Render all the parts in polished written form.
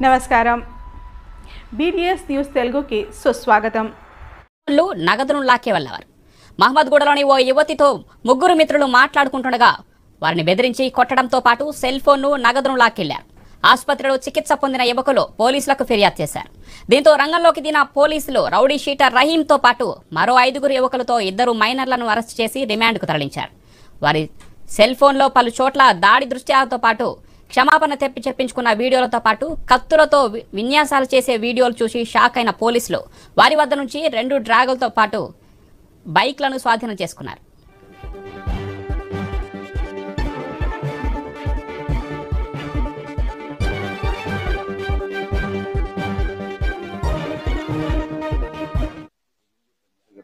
నమస్కారం. BDS news తెలుగుకి సుస్వాగతం. నగదును లాక్కేవెళ్లారు. మహమ్మద్గూడలోని ఓ యువతితో ముగ్గురు మిత్రులు మాట్లాడుకుంటుండగా వారిని బెదిరించి కొట్టడంతో పాటు సెల్ ఫోన్ను నగదును లాక్కెళ్లారు. ఆసుపత్రిలో చికిత్స పొందిన యువకులు పోలీసులకు ఫిర్యాదు చేశారు. దీంతో రంగంలోకి దిగిన పోలీసులు రౌడీ షీటర్ రహీంతో పాటు మరో 5 యువకులతో 2 మైనర్లను అరెస్ట్ చేసి రిమాండ్కు తరలించారు. వారి సెల్ ఫోన్లో పలు చోట్ల దాడి దృశ్యాలతో పాటు క్షమాపణ చెప్పించుకున్న వీడియోలతో పాటు కత్తులతో విన్యాసాలు చేసే వీడియోలు చూసి షాక్ అయిన పోలీసులు వారి వద్ద నుంచి 2 డ్రాగులతో పాటు బైక్లను స్వాధీనం చేసుకున్నారు.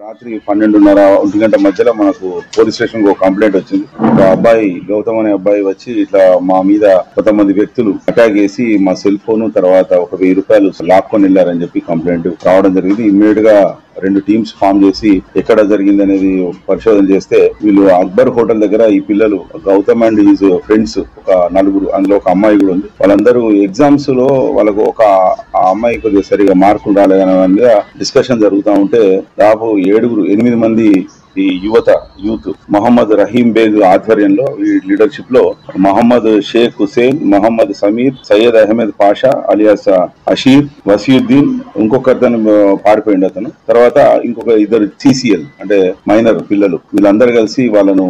రాత్రి 12:30 గంట మధ్యలో మనకు పోలీస్ స్టేషన్ ఒక కంప్లైంట్ వచ్చింది. ఒక అబ్బాయి గౌతమ్ అనే అబ్బాయి వచ్చి ఇట్లా మా మీద కొంతమంది వ్యక్తులు అటాక్ చేసి మా సెల్ ఫోన్ తర్వాత ఒక 1000 రూపాయలు లాక్కొని వెళ్లారని చెప్పి కంప్లైంట్ రావడం జరిగింది. ఇమ్మీడియట్ గా 2 టీమ్స్ ఫామ్ చేసి ఎక్కడ జరిగింది అనేది పరిశోధన చేస్తే వీళ్ళు అక్బర్ హోటల్ దగ్గర ఈ పిల్లలు గౌతమ్ అండ్ హిజ్ ఫ్రెండ్స్ ఒక 4, అందులో ఒక అమ్మాయి కూడా ఉంది. వాళ్ళందరూ ఎగ్జామ్స్ లో వాళ్ళకు ఒక అమ్మాయి కొద్దిగా సరిగా మార్కులు రాలేదనే డిస్కషన్ జరుగుతూ ఉంటే దాదాపు 8 మంది ఈ యూత్ మొహమ్మద్ రహీం బేగ్ ఆధ్వర్యంలో ఈ లీడర్షిప్ లో మొహమ్మద్ షేక్ హుసేన్, మొహమ్మద్ సమీర్, సయ్యద్ అహ్మద్ పాషా అలియాస్ అషీర్, వసీయుద్దీన్, ఇంకొక అతను పారిపోయింది. అతను తర్వాత ఇంకొక 2 CCL అంటే మైనర్ పిల్లలు, వీళ్ళందరూ కలిసి వాళ్ళను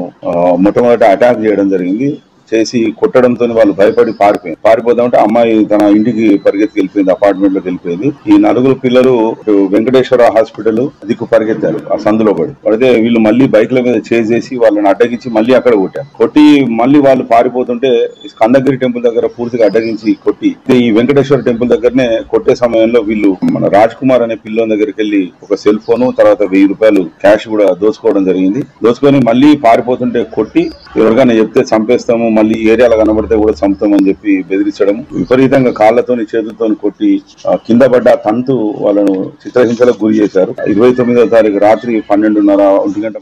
మొట్టమొదట అటాక్ చేయడం జరిగింది. చేసి కొట్టడంతో వాళ్ళు భయపడి పారిపోదామంటే అమ్మాయి తన ఇంటికి పరిగెత్తి వెళ్ళిపోయింది, అపార్ట్మెంట్ లోకి వెళ్ళిపోయింది. ఈ 4 పిల్లలు వెంకటేశ్వర హాస్పిటల్ దిక్కు పరిగెత్తారు. ఆ సందులో పడితే వీళ్ళు మళ్ళీ బైక్ల మీద చేసి వాళ్ళని అడ్డగించి మళ్ళీ అక్కడ కొట్టి మళ్ళీ వాళ్ళు పారిపోతుంటే స్కందగిరి టెంపుల్ దగ్గర పూర్తిగా అడ్డగించి కొట్టి ఈ వెంకటేశ్వర టెంపుల్ దగ్గరనే కొట్టే సమయంలో వీళ్ళు మన రాజ్ కుమార్ అనే పిల్లోని దగ్గరికి వెళ్ళి ఒక సెల్ ఫోన్ తర్వాత 1000 రూపాయలు క్యాష్ కూడా దోచుకోవడం జరిగింది. దోచుకొని మళ్ళీ పారిపోతుంటే కొట్టి ఎవరికైనా చెప్తే చంపేస్తాము, మళ్ళీ ఏరియాలో కనబడితే కూడా చంపుతామని చెప్పి బెదిరించడం, విపరీతంగా కాళ్లతోని చేతులతోని కొట్టి కింద పడ్డ తంతు వాళ్ళను చిత్రహింసలకు గురి చేశారు. 29వ తారీఖు రాత్రి 12:30 గంట